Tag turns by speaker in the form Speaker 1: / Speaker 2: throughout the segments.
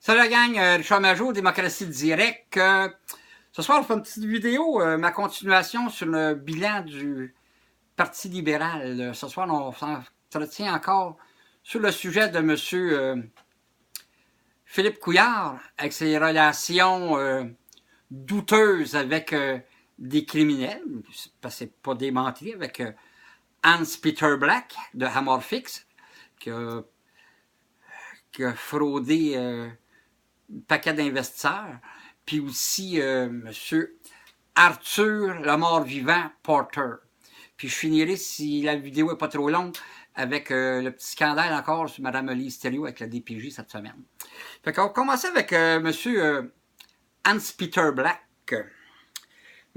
Speaker 1: Salut la gang, Richard Majot, Démocratie Direct. Ce soir, on fait une petite vidéo, ma continuation sur le bilan du Parti libéral. Ce soir, on s'entretient encore sur le sujet de M. Philippe Couillard, avec ses relations douteuses avec des criminels, parce que c'est pas démenti, avec Hans-Peter Black de Amorphix, qui a fraudé un paquet d'investisseurs, puis aussi M. Arthur, le mort-vivant, Porter. Puis je finirai, si la vidéo n'est pas trop longue, avec le petit scandale encore sur Mme Lise Thériault avec la DPJ cette semaine. Fait qu'on va commencer avec M. Hans-Peter Black.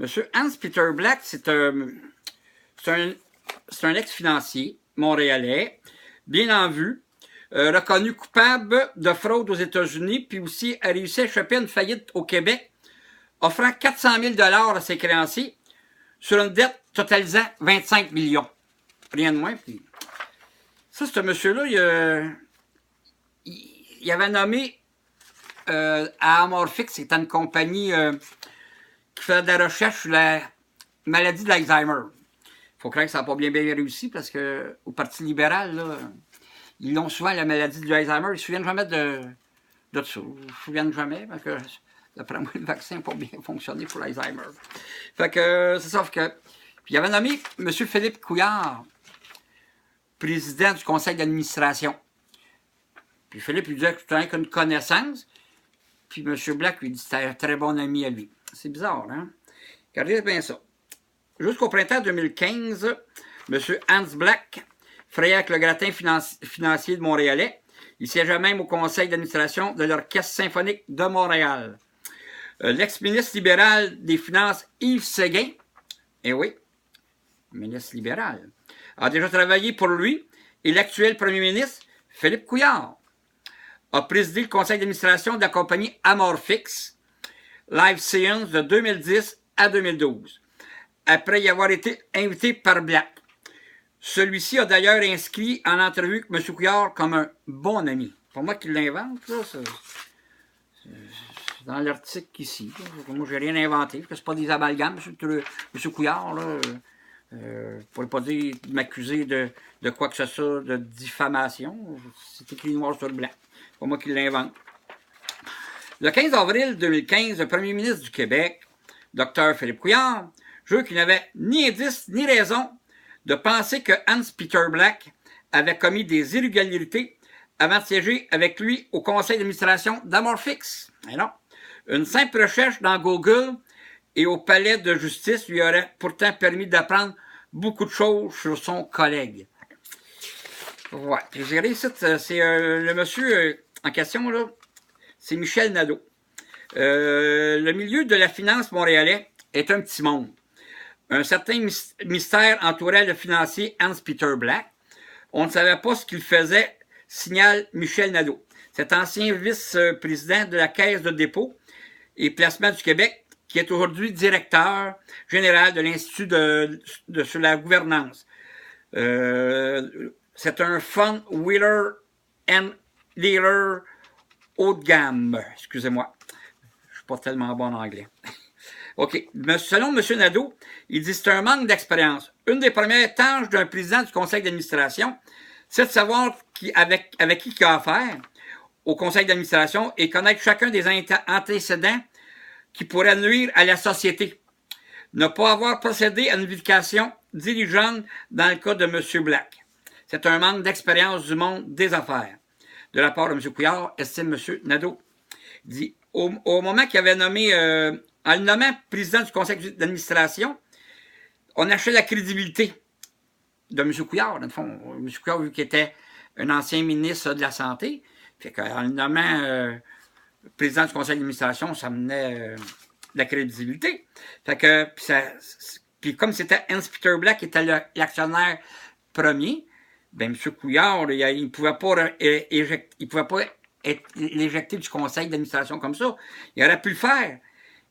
Speaker 1: M. Hans-Peter Black, c'est un ex-financier montréalais, bien en vue, reconnu coupable de fraude aux États-Unis, puis aussi a réussi à échapper à une faillite au Québec, offrant 400 000 $ à ses créanciers sur une dette totalisant 25 millions. Rien de moins. Puis ça, ce monsieur-là, il avait nommé à Amorphix, c'était une compagnie qui faisait de la recherche sur la maladie de l'Alzheimer. Il faut croire que ça n'a pas bien réussi, parce qu'au Parti libéral, là, ils ont souvent la maladie de l'Alzheimer. Ils ne se souviennent jamais de ça. Ils ne se souviennent jamais, parce que, d'après moi, le vaccin n'a pas bien fonctionné pour l'Alzheimer. Fait que, c'est ça. Puis il avait nommé M. Philippe Couillard, président du conseil d'administration. Puis Philippe lui disait que c'était qu'une connaissance. Puis M. Black lui dit que c'était un très bon ami à lui. C'est bizarre, hein? Regardez bien ça. Jusqu'au printemps 2015, M. Hans Black frayait avec le gratin financier de Montréalais. Il siégeait même au conseil d'administration de l'Orchestre symphonique de Montréal. L'ex-ministre libéral des Finances, Yves Séguin, eh oui, ministre libéral, a déjà travaillé pour lui, et l'actuel premier ministre, Philippe Couillard, a présidé le conseil d'administration de la compagnie Amorphix, Live Science de 2010 à 2012, après y avoir été invité par Black. Celui-ci a d'ailleurs inscrit en entrevue M. Couillard comme un bon ami. Pour moi qui l'invente, là, c'est dans l'article ici. Là. Moi, j'ai rien inventé, parce que c'est pas des amalgames, M. Couillard, là. Je ne pourrais pas dire m'accuser de quoi que ce soit, de diffamation. C'est écrit noir sur blanc. C'est pas moi qui l'invente. Le 15 avril 2015, le premier ministre du Québec, Dr. Philippe Couillard, jure qu'il n'avait ni indice ni raison de penser que Hans-Peter Black avait commis des irrégularités avant de siéger avec lui au conseil d'administration d'Amorphix. Mais non. Une simple recherche dans Google et au palais de justice lui aurait pourtant permis d'apprendre beaucoup de choses sur son collègue. Ouais. Je dirais ici, c'est le monsieur en question, là, c'est Michel Nadeau. Le milieu de la finance montréalais est un petit monde. Un certain mystère entourait le financier Hans-Peter Black. On ne savait pas ce qu'il faisait, signale Michel Nadeau. Cet ancien vice-président de la Caisse de dépôt et placement du Québec, qui est aujourd'hui directeur général de l'Institut sur la gouvernance. C'est un fund wheeler and dealer haut de gamme. Excusez-moi. Je suis pas tellement bon en anglais. OK. Selon M. Nadeau, il dit que c'est un manque d'expérience. Une des premières tâches d'un président du conseil d'administration, c'est de savoir avec qui il a affaire au conseil d'administration et connaître chacun des antécédents qui pourraient nuire à la société. Ne pas avoir procédé à une vérification diligente dans le cas de M. Black. C'est un manque d'expérience du monde des affaires. De la part de M. Couillard, estime M. Nadeau. Il dit, au moment qu'il avait nommé, en le nommant président du conseil d'administration, on achetait la crédibilité de M. Couillard. Dans le fond, M. Couillard, vu qu'il était un ancien ministre de la Santé, fait qu'en le nommant président du conseil d'administration, ça menait de la crédibilité. Fait que, puis comme c'était Hans-Peter Black qui était l'actionnaire premier, ben M. Couillard, il ne pouvait pas être éjecté du conseil d'administration comme ça. Il aurait pu le faire.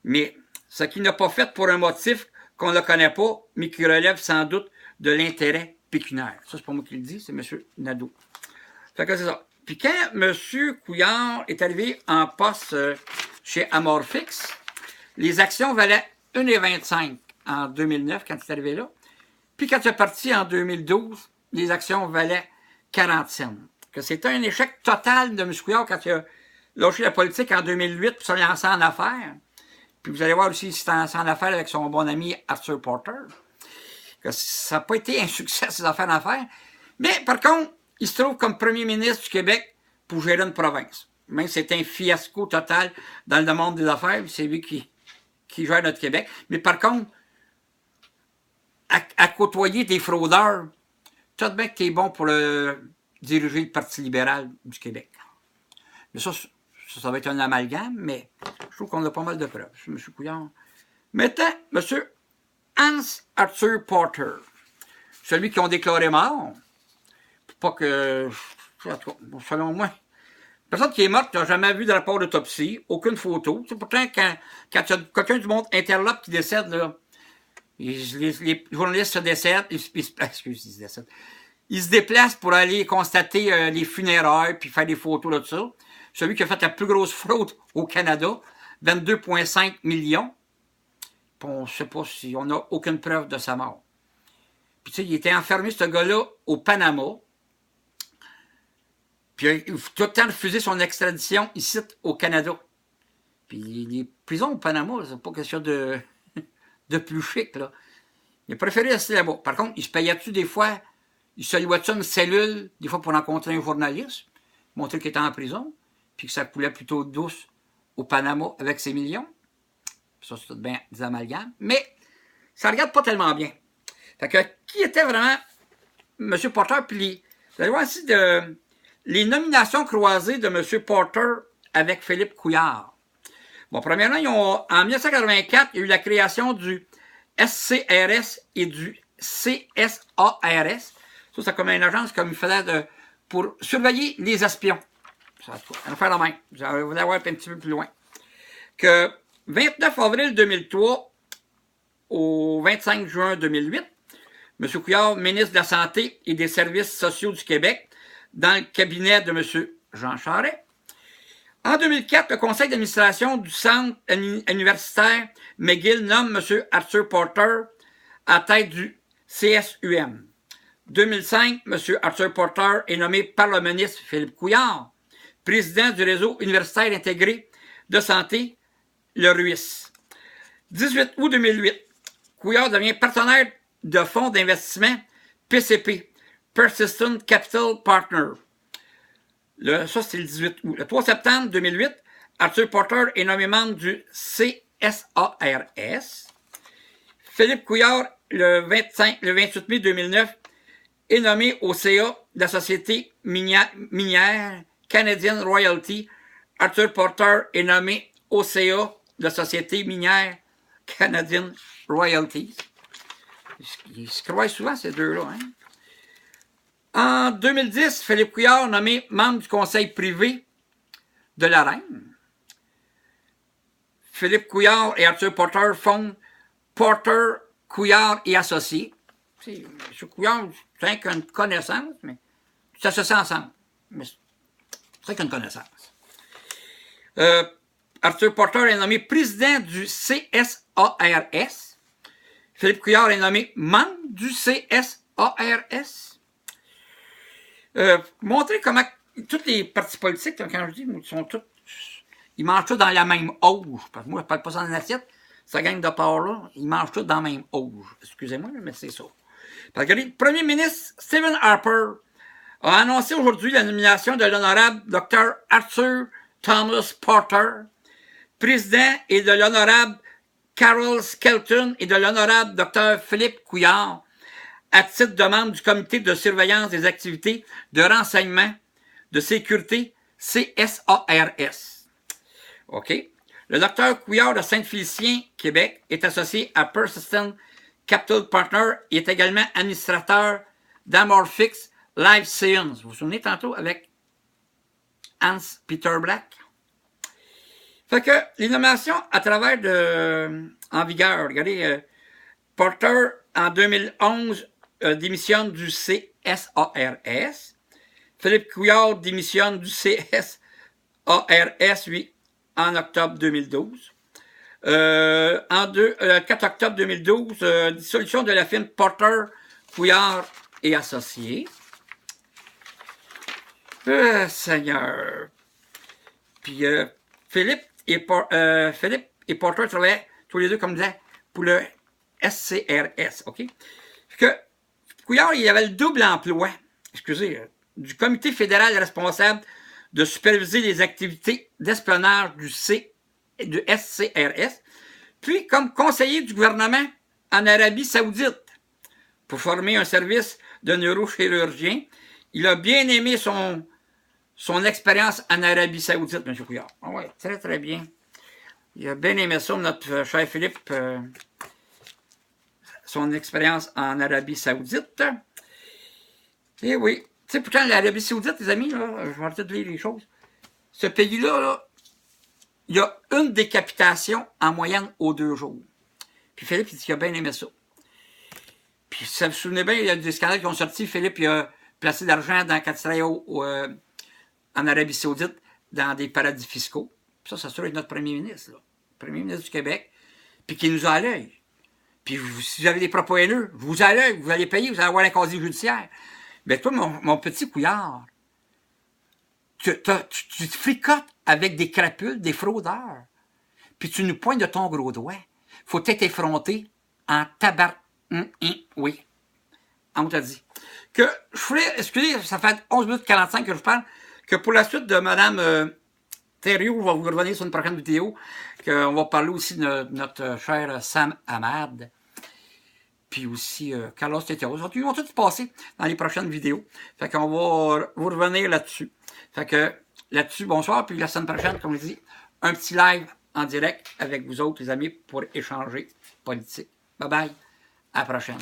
Speaker 1: Mais ce qu'il n'a pas fait pour un motif qu'on ne connaît pas, mais qui relève sans doute de l'intérêt pécuniaire. Ça, c'est pas moi qui le dis, c'est M. Nadeau. Fait que c'est ça. Puis quand M. Couillard est arrivé en poste chez Amorphix, les actions valaient 1,25 en 2009 quand il est arrivé là. Puis quand il est parti en 2012, les actions valaient 40 cents. C'était un échec total de M. Couillard quand il a lâché la politique en 2008 pour se lancer en affaires. Puis vous allez voir aussi, il s'est lancé en affaires avec son bon ami Arthur Porter. Que ça n'a pas été un succès, ces affaires d'affaires. Mais par contre, il se trouve comme premier ministre du Québec pour gérer une province. Même si c'est un fiasco total dans le monde des affaires, c'est lui qui gère notre Québec. Mais par contre, à côtoyer des fraudeurs, tu sais bien que tu es bon pour diriger le Parti libéral du Québec. Mais ça va être un amalgame, mais je trouve qu'on a pas mal de preuves sur M. Couillard. Maintenant, M. Hans Arthur Porter, celui qu'ils ont déclaré mort, pas que, selon moi, personne qui est morte n'a jamais vu de rapport d'autopsie, aucune photo. C'est pourtant, quand quelqu'un du monde interlope qui décède, là, les journalistes se décèdent, ils se déplacent pour aller constater les funérailles puis faire des photos de tout ça. Celui qui a fait la plus grosse fraude au Canada, 22,5 millions. Puis on ne sait pas si on n'a aucune preuve de sa mort. Puis tu sais, il était enfermé, ce gars-là, au Panama. Puis il a tout le temps refusé son extradition ici au Canada. Puis les prisons au Panama, c'est pas quelque chose de plus chic, là. Il a préféré rester là-bas. Par contre, il se payait-tu des fois, il se louait-tu une cellule, des fois pour rencontrer un journaliste, montrer qu'il était en prison, puis que ça coulait plutôt douce au Panama avec ses millions. Ça, c'est tout bien des amalgames. Mais ça ne regarde pas tellement bien. Fait que, qui était vraiment M. Porter? Puis vous allez voir ici les nominations croisées de M. Porter avec Philippe Couillard. Bon, premièrement, en 1984, il y a eu la création du SCRS et du CSARS. Ça, c'est comme une agence comme il faisait pour surveiller les espions. Ça va faire la même. Vous allez voir un petit peu plus loin. Que 29 avril 2003 au 25 juin 2008, M. Couillard, ministre de la Santé et des Services sociaux du Québec, dans le cabinet de M. Jean Charest. En 2004, le conseil d'administration du centre universitaire McGill nomme M. Arthur Porter à tête du CSUM. 2005, M. Arthur Porter est nommé par le ministre Philippe Couillard, président du réseau universitaire intégré de santé, le RUIS. 18 août 2008, Couillard devient partenaire de fonds d'investissement PCP, Persistent Capital Partner. Ça, c'est le 18 août. Le 3 septembre 2008, Arthur Porter est nommé membre du CSARS. Philippe Couillard, le 28 mai 2009, est nommé au CA de la société minière Canadian Royalty. Arthur Porter est nommé au CA de la société minière Canadian Royalties. Ils se croient souvent, ces deux-là. Hein? En 2010, Philippe Couillard nommé membre du conseil privé de la Reine. Philippe Couillard et Arthur Porter fondent Porter, Couillard et Associés. M. Couillard, c'est qu'une connaissance, mais ça se sent ensemble. Mais c'est qu'une connaissance. Arthur Porter est nommé président du CSARS. Philippe Couillard est nommé membre du CSARS. Montrer comment tous les partis politiques, quand je dis, ils mangent tous dans la même auge. Parce que moi, je ne parle pas sans une assiette. Ça gagne de part-là, ils mangent tous dans la même auge. Excusez-moi, mais c'est ça. Parce que le premier ministre Stephen Harper a annoncé aujourd'hui la nomination de l'honorable Dr. Arthur Thomas Porter, président, et de l'honorable Carol Skelton et de l'honorable Dr. Philippe Couillard à titre de membre du comité de surveillance des activités de renseignement de sécurité CSARS. OK? Le docteur Couillard de Saint-Félicien, Québec, est associé à Persistent Capital Partner et est également administrateur d'Amorphix Life Science. Vous vous souvenez tantôt avec Hans Peter Black? Fait que les nominations à travers en vigueur, regardez, Porter en 2011 démissionne du CSARS. Philippe Couillard démissionne du CSARS, lui, en octobre 2012. 4 octobre 2012, dissolution de la firme Porter, Couillard et Associés. Seigneur. Puis Philippe et Porter travaillaient tous les deux, comme je disais, pour le SCRS, OK? Que Couillard, il avait le double emploi, excusez, du comité fédéral responsable de superviser les activités d'espionnage du SCRS, puis comme conseiller du gouvernement en Arabie Saoudite pour former un service de neurochirurgien. Il a bien aimé son expérience en Arabie Saoudite, M. Couillard. Ah oui, très, très bien. Il a bien aimé ça, notre cher Philippe, son expérience en Arabie Saoudite. Et oui, tu sais, pourtant, l'Arabie Saoudite, les amis, là, je vais arrêter de lire les choses. Ce pays-là, là, il y a une décapitation en moyenne aux 2 jours. Puis Philippe, il dit qu'il a bien aimé ça. Puis, ça vous souvenez bien, il y a des scandales qui ont sorti. Philippe, il a placé de l'argent dans Catrao, en Arabie Saoudite, dans des paradis fiscaux. Puis ça doit être notre premier ministre, là. Premier ministre du Québec. Puis qui nous a à l'œil. Puis si vous avez des propos haineux, vous à l'œil, vous allez payer, vous allez avoir un casier judiciaire. Mais toi, mon petit Couillard, tu te fricotes avec des crapules, des fraudeurs. Puis tu nous pointes de ton gros doigt. Faut être effronté en tabac. Oui. On t'a dit. Que je voulais, excusez, ça fait 11 minutes 45 que je parle, que pour la suite de Mme Thériault, je vais vous revenir sur une prochaine vidéo, qu'on va parler aussi de notre cher Sam Ahmad, puis aussi Carlos Teteros. Ils vont tous passer dans les prochaines vidéos. Fait qu'on va vous revenir là-dessus. Fait que là-dessus, bonsoir, puis la semaine prochaine, comme je dis, un petit live en direct avec vous autres, les amis, pour échanger politique. Bye bye, à la prochaine.